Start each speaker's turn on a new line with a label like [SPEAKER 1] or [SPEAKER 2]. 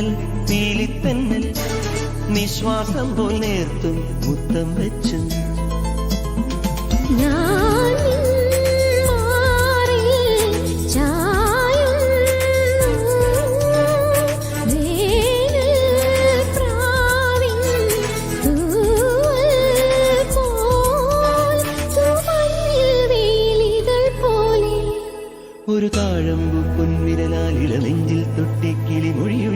[SPEAKER 1] തെന്നൽ പീലിത്തെന്നൽ നിശ്വാസം പോൽ നേർത്തും മുത്തം വെച്ചു ഒരു താഴമ്പു പൊൻവിരലാൽ ഇളനെഞ്ചിൽ തൊട്ടി കിളിമൊഴിയും